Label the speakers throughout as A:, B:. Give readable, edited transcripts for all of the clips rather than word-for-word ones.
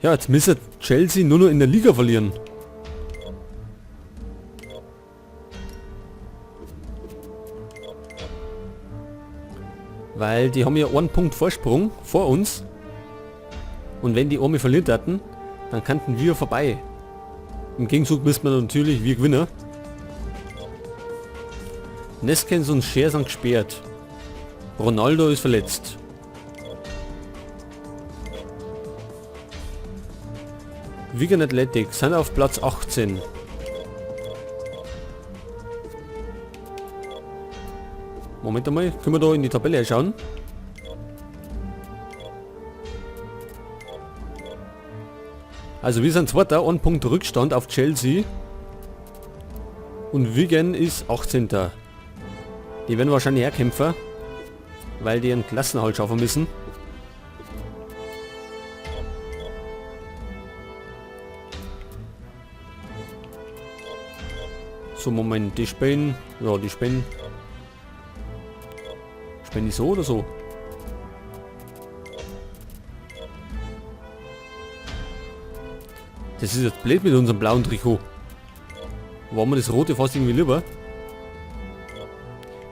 A: Ja, jetzt müsste Chelsea nur noch in der Liga verlieren. Weil die haben ja einen Punkt Vorsprung vor uns. Und wenn die Arme verliert hatten, dann könnten wir vorbei. Im Gegenzug müssen wir natürlich wir gewinnen. Neskens und Scher sind gesperrt. Ronaldo ist verletzt. Wigan Athletic sind auf Platz 18. Moment einmal, können wir da in die Tabelle schauen? Also wir sind Zweiter, 1 Punkt Rückstand auf Chelsea. Und Wigan ist 18. Die werden wahrscheinlich herkämpfen, weil die einen Klassenerhalt schaffen müssen. So, Moment, die spielen... Ja, die spielen... Spielen die so oder so? Das ist jetzt blöd mit unserem blauen Trikot. War mir das rote fast irgendwie lieber.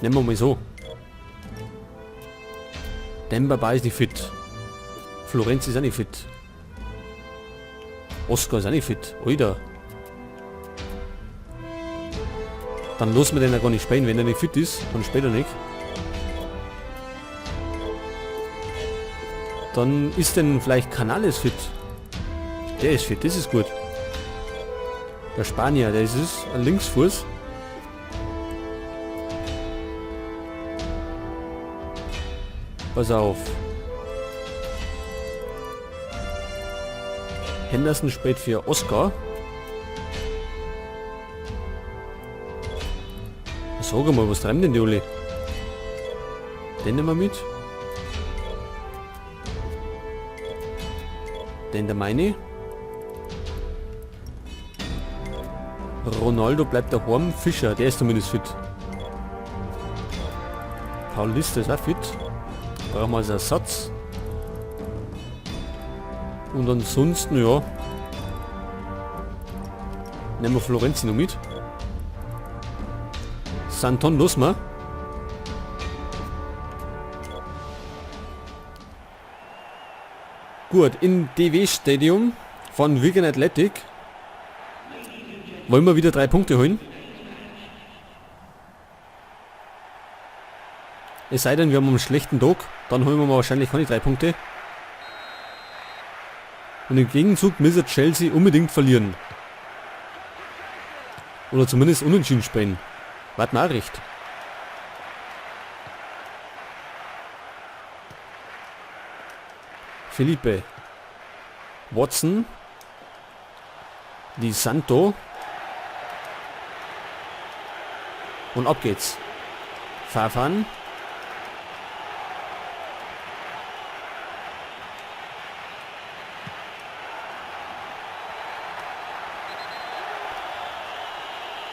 A: Nehmen wir mal so. Dembaba ist nicht fit. Florenz ist auch nicht fit. Oscar ist auch nicht fit. Alter. Dann lassen wir den ja gar nicht spielen. Wenn er nicht fit ist, dann spielt er nicht. Dann ist denn vielleicht Canales fit. Der ist fit, das ist gut. Der Spanier, der ist es, ein Linksfuß. Pass auf. Henderson spielt für Oscar. Sag mal, was treiben denn die alle? Den nehmen wir mit. Den der meine. Ronaldo bleibt daheim. Fischer, der ist zumindest fit. Paul Liste ist auch fit. Brauchen wir als Ersatz. Und ansonsten, ja. Nehmen wir Florenzi noch mit. Santon los mal. Gut, im DW Stadium von Wigan Athletic wollen wir wieder 3 Punkte holen. Es sei denn, wir haben einen schlechten Tag, dann holen wir wahrscheinlich keine 3 Punkte. Und im Gegenzug müsste Chelsea unbedingt verlieren. Oder zumindest unentschieden spielen. Wart mal recht. Felipe. Watson. Di Santo. Und ab geht's. Fafan.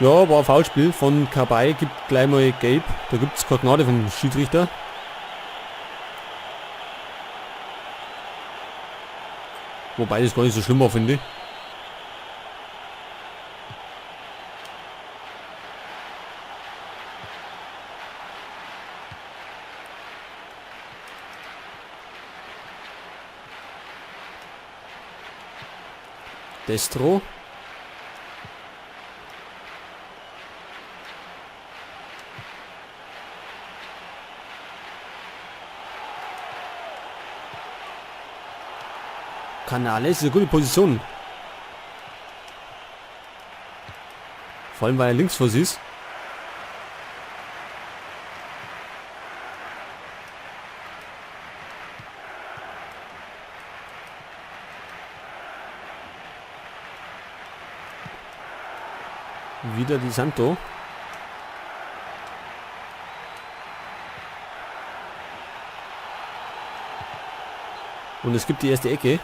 A: Ja, war ein Foulspiel von Kabay, gibt gleich mal gelb. Da gibt es keine Gnade vom Schiedsrichter. Wobei das gar nicht so schlimm war, finde ich. Destro. Canales ist eine gute Position. Vor allem, weil er Linksfuß ist. Wieder Di Santo. Und es gibt die erste Ecke.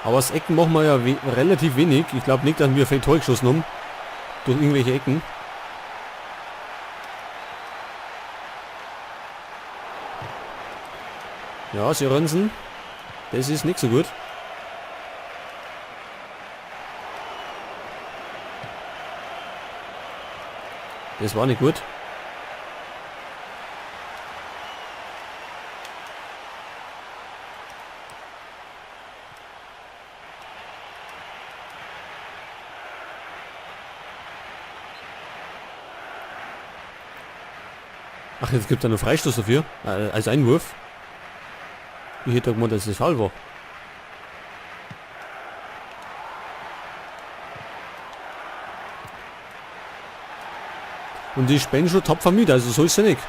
A: Aber aus Ecken machen wir ja relativ wenig. Ich glaube nicht, dass wir viel Tor geschossen haben. Durch irgendwelche Ecken. Ja, Sörensen. Das ist nicht so gut. Das war nicht gut. Ach, jetzt gibt es einen Freistoß dafür, als Einwurf. Ich hätte gemeint, dass das Foul war. Und die spielen schon tapfer mit, also so ist es ja nicht.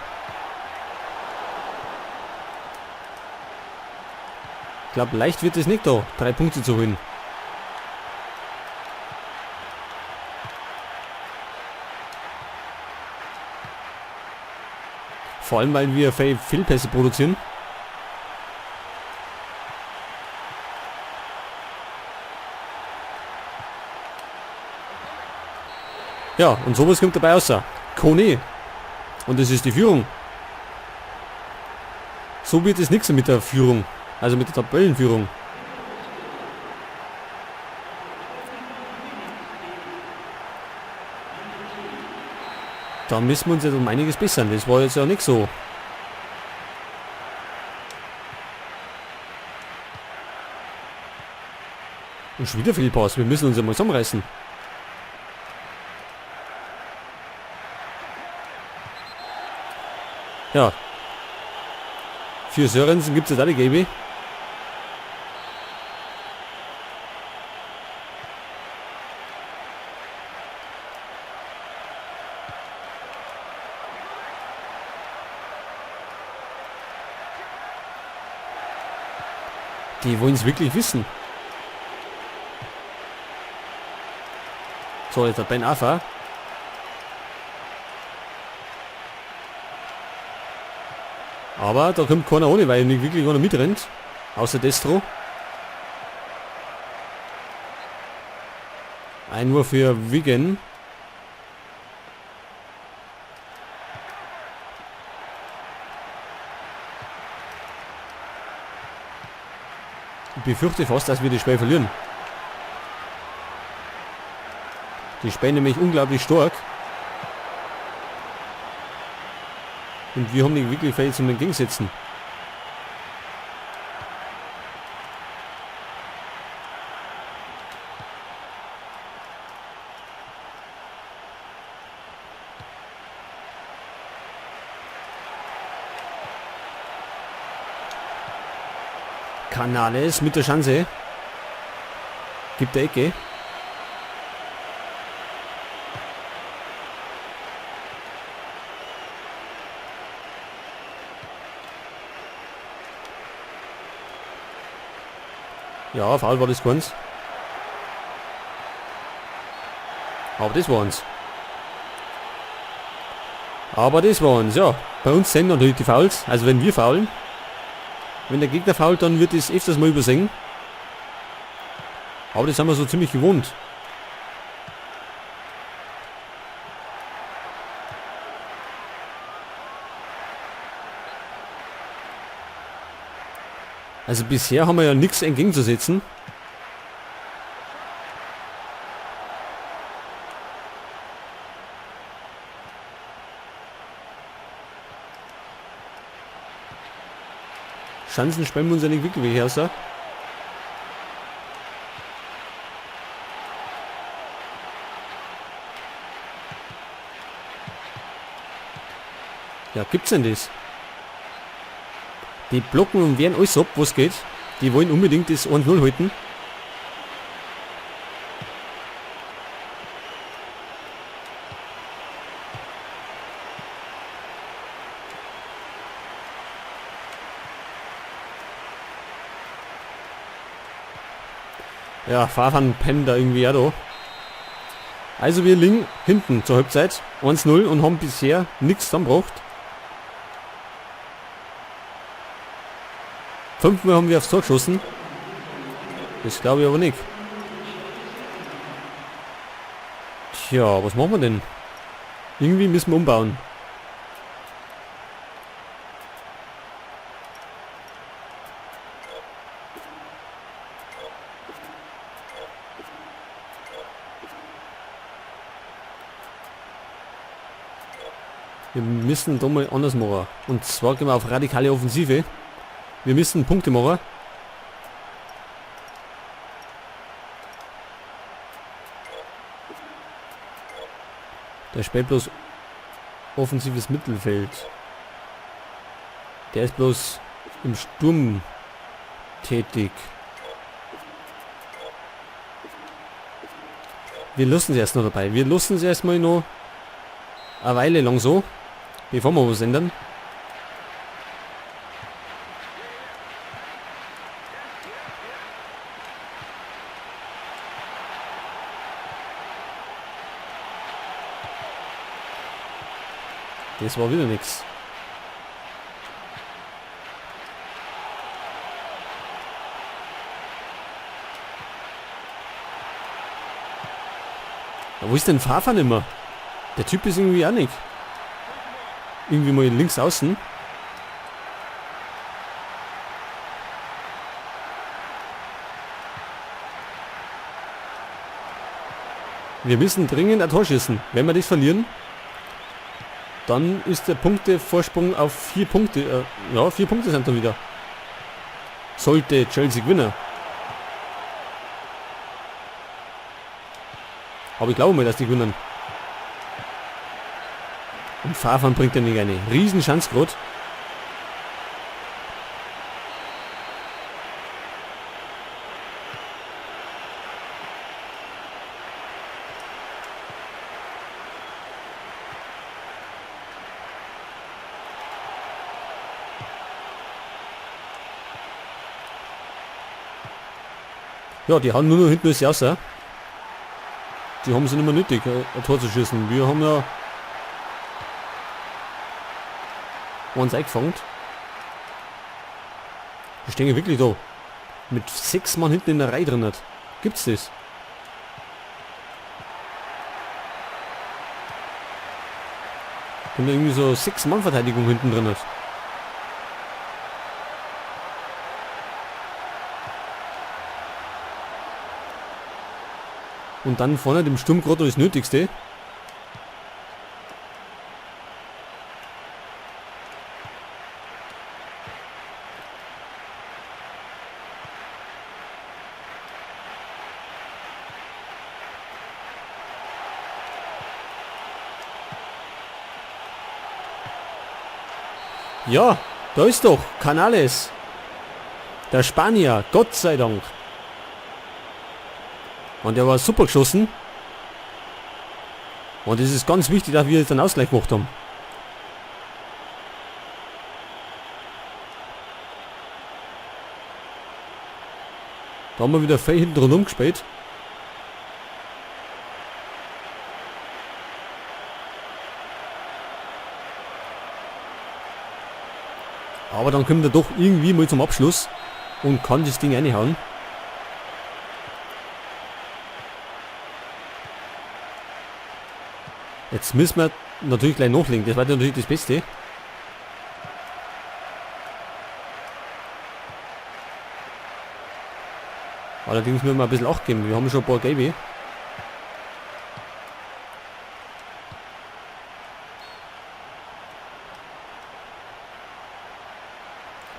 A: Ich glaube, leicht wird es nicht da, 3 Punkte zu holen. Vor allem, weil wir Fehlpässe produzieren. Ja, und sowas kommt dabei raus. Kone. Und das ist die Führung. So wird es nichts mit der Führung. Also mit der Tabellenführung. Da müssen wir uns jetzt um einiges bessern. Das war jetzt ja nicht so. Und schon wieder viel Pass. Wir müssen uns ja mal zusammenreißen. Ja. Für Sörensen gibt es jetzt alle gelbe. Die wollen es wirklich wissen. So, jetzt hat Ben Afa. Aber da kommt keiner ohne, weil nicht wirklich einer mitrennt. Außer Destro. Einwurf für Wigan. Ich befürchte fast, dass wir das Spiel verlieren. Die spielen nämlich unglaublich stark. Und wir haben nicht wirklich viel zum Entgegensetzen. Canales mit der Chance. Gibt der Ecke. Ja, Foul war das ganz. Aber das waren's. Ja. Bei uns sind natürlich die Fouls. Also wenn wir foulen. Wenn der Gegner fault, dann wird es öfters mal übersehen. Aber das haben wir so ziemlich gewohnt. Also bisher haben wir ja nichts entgegenzusetzen. Chancen spenden wir uns ja nicht wirklich her, so. Ja, gibt's denn das? Die blocken und wehren alles ab, was geht. Die wollen unbedingt das 1-0 halten. Ja, Fahrfahren pennt da irgendwie auch da. Also wir liegen hinten zur Halbzeit 1-0 und haben bisher nichts zusammengebracht. 5-mal haben wir aufs Tor geschossen. Das glaube ich aber nicht. Tja, was machen wir denn? Irgendwie müssen wir umbauen. Wir müssen da mal anders machen. Und zwar gehen wir auf radikale Offensive. Wir müssen Punkte machen. Der spielt bloß offensives Mittelfeld. Der ist bloß im Sturm tätig. Wir lassen sie erst noch dabei. Wir lassen sie erstmal noch eine Weile lang so, bevor wir was ändern. Das war wieder nichts. Wo ist denn Fafan immer? Der Typ ist irgendwie auch nicht. Irgendwie mal links außen. Wir müssen dringend ein Tor schießen. Wenn wir das verlieren, dann ist der Punktevorsprung auf 4 Punkte. Ja, 4 Punkte sind dann wieder. Sollte Chelsea gewinnen. Aber ich glaube mal, dass die gewinnen. Und Fafan bringt ja nicht eine Riesenchance gerade. Ja, die haben nur noch hinten alles raus. Die haben sie nicht mehr nötig, ein Tor zu schießen. Wir haben ja uns eingefangen. Wir stehen ja wirklich da. Mit 6 Mann hinten in der Reihe drin hat. Gibt's das? Und irgendwie so 6 Mann Verteidigung hinten drin hat. Und dann vorne dem Sturm gerade das Nötigste. Ja, da ist doch Canales. Der Spanier, Gott sei Dank. Und der war super geschossen. Und es ist ganz wichtig, dass wir jetzt einen Ausgleich gemacht haben. Da haben wir wieder fein hinten rundum gespielt. Aber dann kommt er doch irgendwie mal zum Abschluss und kann das Ding reinhauen. Jetzt müssen wir natürlich gleich nachlegen, das war natürlich das Beste. Allerdings müssen wir ein bisschen Acht geben, wir haben schon ein paar Gelbe.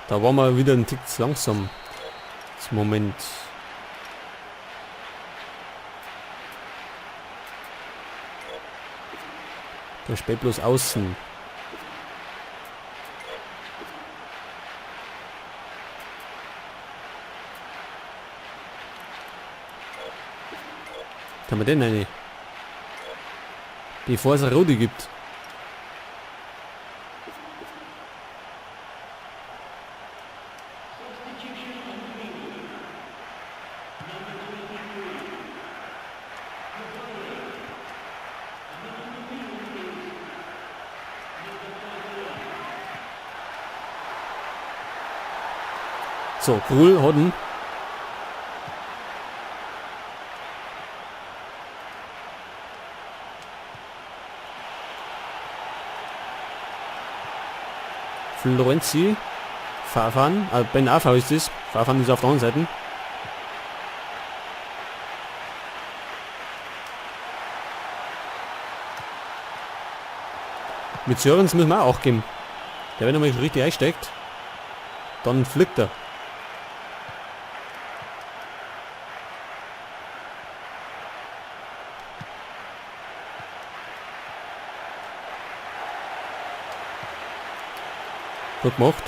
A: Da waren wir wieder ein Tick zu langsam. Zum Moment. Der spielt bloß außen. Haben wir denn eine? Bevor es eine rote gibt. So, Krul hat ihn. Florenzi. Fafan. Ben Afa ist es. Fafan ist auf der anderen Seite. Mit Sörens müssen wir auch geben. Der, wenn er mal richtig einsteckt, dann fliegt er. Gut gemacht.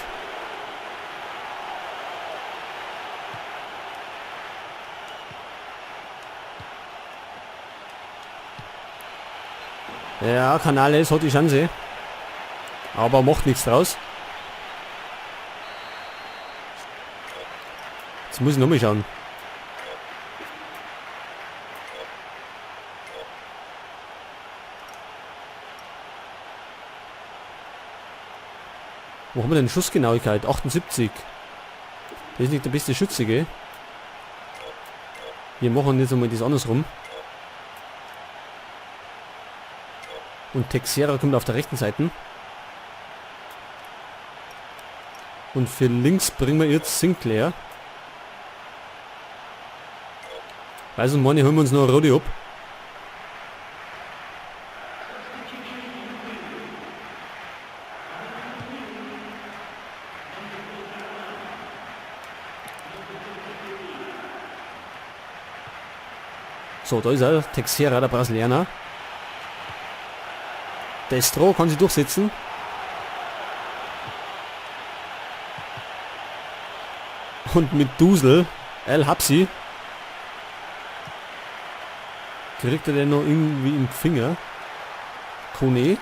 A: Ja, Canales hat die Chance. Aber macht nichts draus. Jetzt muss ich nochmal schauen. Wo haben wir denn Schussgenauigkeit? 78. Das ist nicht der beste Schütze, gell? Wir machen jetzt einmal das andersrum. Und Texera kommt auf der rechten Seite. Und für links bringen wir jetzt Sinclair. Also meine, holen wir uns noch eine Rote ab. So, da ist er, Texera, der Brasilianer. Destro kann sich durchsetzen. Und mit Dusel, El Habsi, kriegt er den noch irgendwie im Finger. Kone.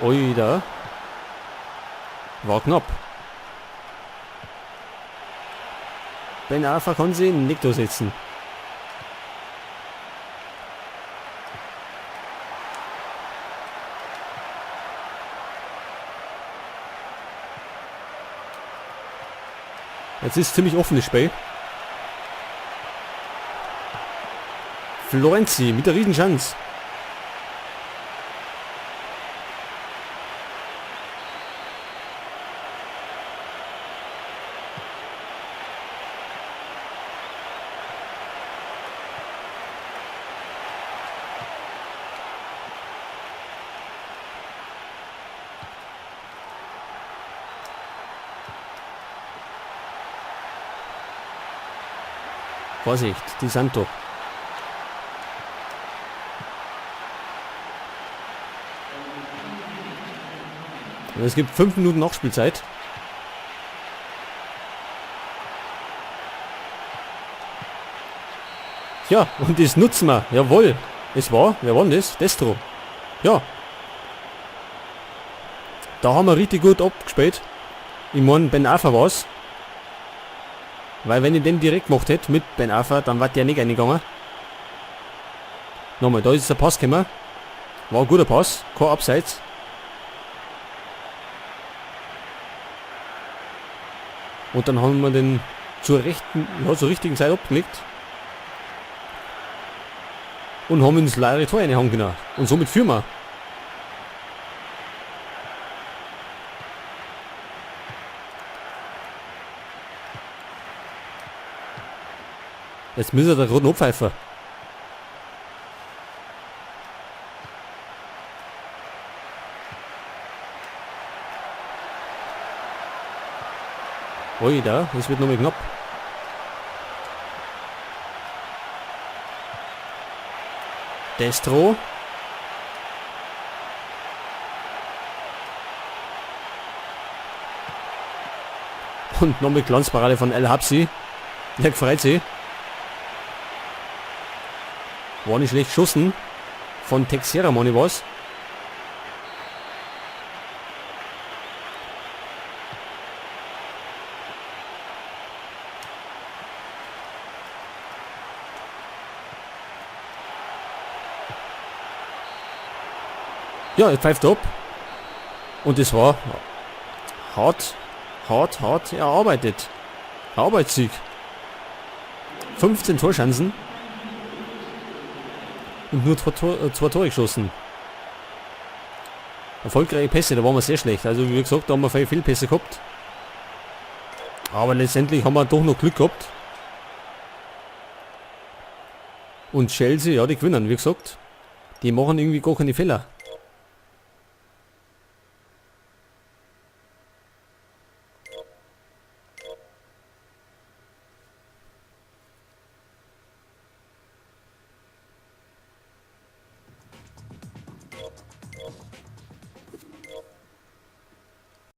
A: Oida. War knapp. Ben Arfa kann sie nicht durchsetzen. Jetzt ist ziemlich offenes Spiel. Florenzi mit der Riesenchance. Vorsicht, Di Santo. Und es gibt 5 Minuten Nachspielzeit. Ja, und das nutzen wir. Jawohl. Es war, wer war denn das? Destro. Ja. Da haben wir richtig gut abgespielt. Ich meine, Ben Arfa war's. Weil wenn ich den direkt gemacht hätte mit Ben Arfa, dann war der nicht reingegangen. Nochmal, da ist der Pass gekommen. War ein guter Pass, kein Abseits. Und dann haben wir den zur richtigen Zeit abgelegt. Und haben ins leere Tor reingehauen können. Und somit führen wir. Jetzt müssen wir der roten abpfeifen. Ui, da, das wird nochmal knapp. Destro. Und nochmal Glanzparade von El Habsi. Der gefreut sich. War nicht schlecht geschossen. Von Texera, meine was. Ja, er pfeift ab. Und es war hart erarbeitet. Arbeitssieg. 15 Torchancen. Und nur 2 Tore geschossen. Erfolgreiche Pässe, da waren wir sehr schlecht. Also wie gesagt, da haben wir viele Pässe gehabt. Aber letztendlich haben wir doch noch Glück gehabt. Und Chelsea, ja, die gewinnen, wie gesagt. Die machen irgendwie gar keine Fehler.